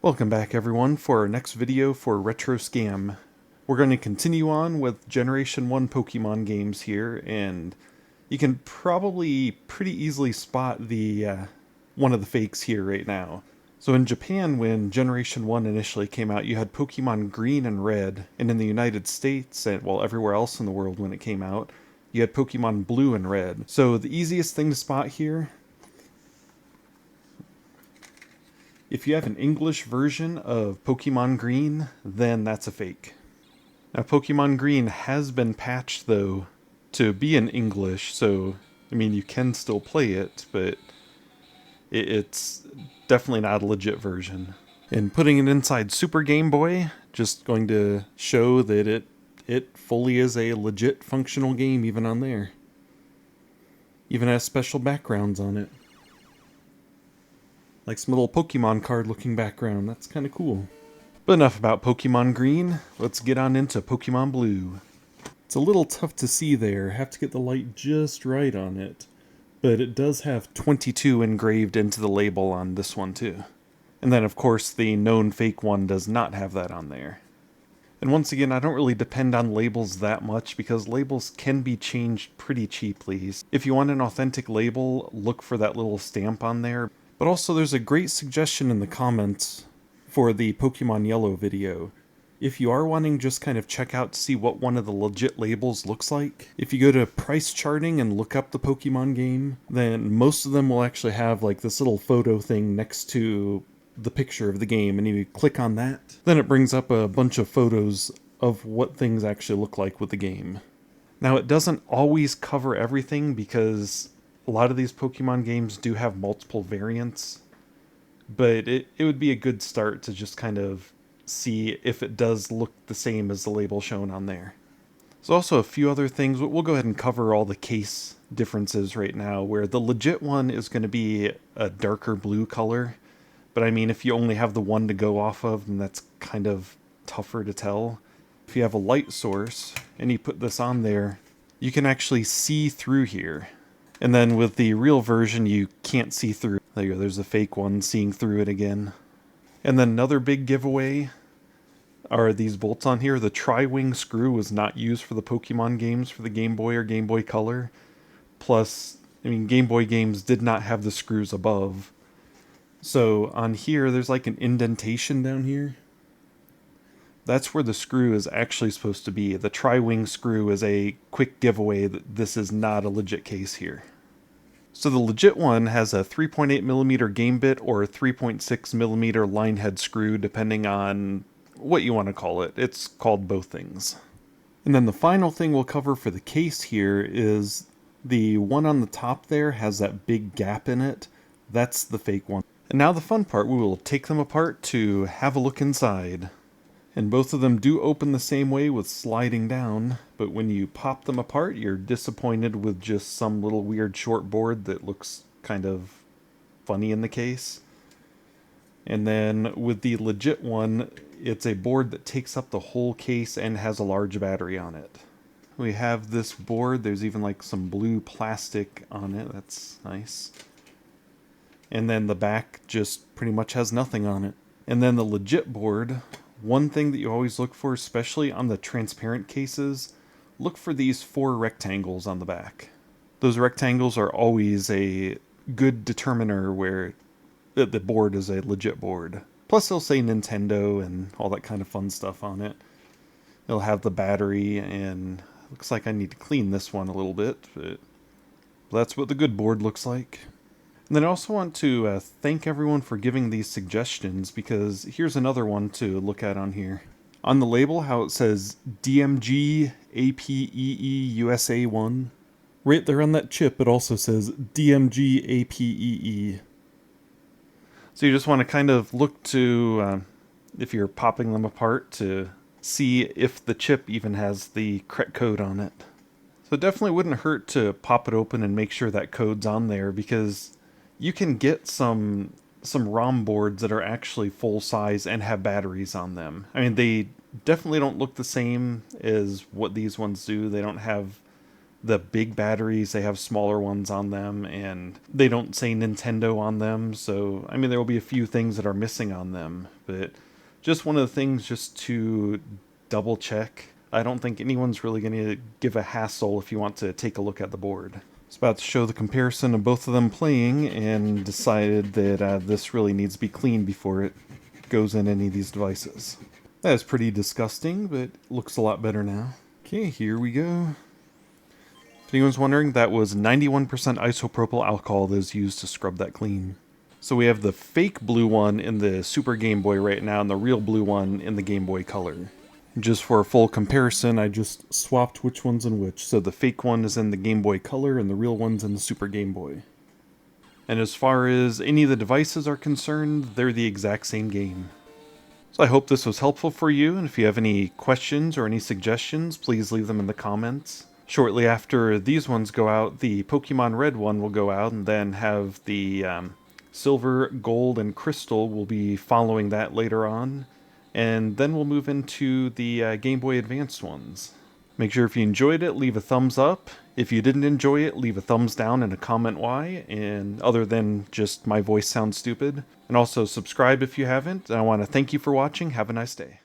Welcome back everyone for our next video for Retro Scam. We're going to continue on with Generation 1 Pokemon games here, and you can probably pretty easily spot the one of the fakes here right now. So in Japan, when Generation 1 initially came out, you had Pokemon Green and Red, and in the United States, and well, everywhere else in the world when it came out, you had Pokemon Blue and Red. So the easiest thing to spot here, if you have an English version of Pokemon Green, then that's a fake. Now, Pokemon Green has been patched, though, to be in English, so, I mean, you can still play it, but it's definitely not a legit version. And putting it inside Super Game Boy, just going to show that it fully is a legit functional game even on there. Even has special backgrounds on it. Like some little Pokemon card looking background, that's kind of cool. But enough about Pokemon Green, let's get on into Pokemon Blue. It's a little tough to see there, have to get the light just right on it. But it does have 22 engraved into the label on this one too. And then of course the known fake one does not have that on there. And once again, I don't really depend on labels that much because labels can be changed pretty cheaply. If you want an authentic label, look for that little stamp on there. But also there's a great suggestion in the comments for the Pokemon Yellow video. If you are wanting just kind of check out to see what one of the legit labels looks like, if you go to price charting and look up the Pokemon game, then most of them will actually have like this little photo thing next to the picture of the game, and if you click on that, then it brings up a bunch of photos of what things actually look like with the game. Now it doesn't always cover everything because a lot of these Pokemon games do have multiple variants, but it would be a good start to just kind of see if it does look the same as the label shown on there. There's also a few other things. We'll go ahead and cover all the case differences right now, where the legit one is going to be a darker blue color, but I mean, if you only have the one to go off of, then that's kind of tougher to tell. If you have a light source and you put this on there, you can actually see through here. And then with the real version, you can't see through. There you go, there's a fake one seeing through it again. And then another big giveaway are these bolts on here. The Tri-Wing screw was not used for the Pokemon games for the Game Boy or Game Boy Color. Plus, I mean, Game Boy games did not have the screws above. So on here, there's like an indentation down here. That's where the screw is actually supposed to be. The Tri-Wing screw is a quick giveaway that this is not a legit case here. So the legit one has a 3.8mm game bit or a 3.6mm line head screw, depending on what you want to call it. It's called both things. And then the final thing we'll cover for the case here is the one on the top there has that big gap in it. That's the fake one. And now the fun part, we will take them apart to have a look inside. And both of them do open the same way with sliding down, but when you pop them apart, you're disappointed with just some little weird short board that looks kind of funny in the case. And then with the legit one, it's a board that takes up the whole case and has a large battery on it. We have this board, there's even like some blue plastic on it, that's nice. And then the back just pretty much has nothing on it. And then the legit board, one thing that you always look for, especially on the transparent cases, look for these 4 rectangles on the back. Those rectangles are always a good determiner where the board is a legit board. Plus they'll say Nintendo and all that kind of fun stuff on it. It'll have the battery, and looks like I need to clean this one a little bit, but that's what the good board looks like. And then I also want to thank everyone for giving these suggestions, because here's another one to look at on here. On the label, how it says DMG APEE USA 1. Right there on that chip, it also says DMG APEE. So you just want to kind of look to, if you're popping them apart, to see if the chip even has the correct code on it. So it definitely wouldn't hurt to pop it open and make sure that code's on there, because you can get some ROM boards that are actually full size and have batteries on them. I mean, they definitely don't look the same as what these ones do. They don't have the big batteries, they have smaller ones on them, and they don't say Nintendo on them. So, I mean, there will be a few things that are missing on them, but just one of the things just to double check. I don't think anyone's really going to give a hassle if you want to take a look at the board. It's about to show the comparison of both of them playing and decided that this really needs to be cleaned before it goes in any of these devices. That is pretty disgusting, but looks a lot better now. Okay, here we go. If anyone's wondering, that was 91% isopropyl alcohol that is used to scrub that clean. So we have the fake blue one in the Super Game Boy right now and the real blue one in the Game Boy Color. Just for a full comparison, I just swapped which one's in which. So the fake one is in the Game Boy Color and the real one's in the Super Game Boy. And as far as any of the devices are concerned, they're the exact same game. So I hope this was helpful for you, and if you have any questions or any suggestions, please leave them in the comments. Shortly after these ones go out, the Pokemon Red one will go out, and then have the Silver, Gold, and Crystal will be following that later on. And then we'll move into the Game Boy Advance ones. Make sure if you enjoyed it, leave a thumbs up. If you didn't enjoy it, leave a thumbs down and a comment why, and other than just my voice sounds stupid. And also subscribe if you haven't. And I want to thank you for watching. Have a nice day.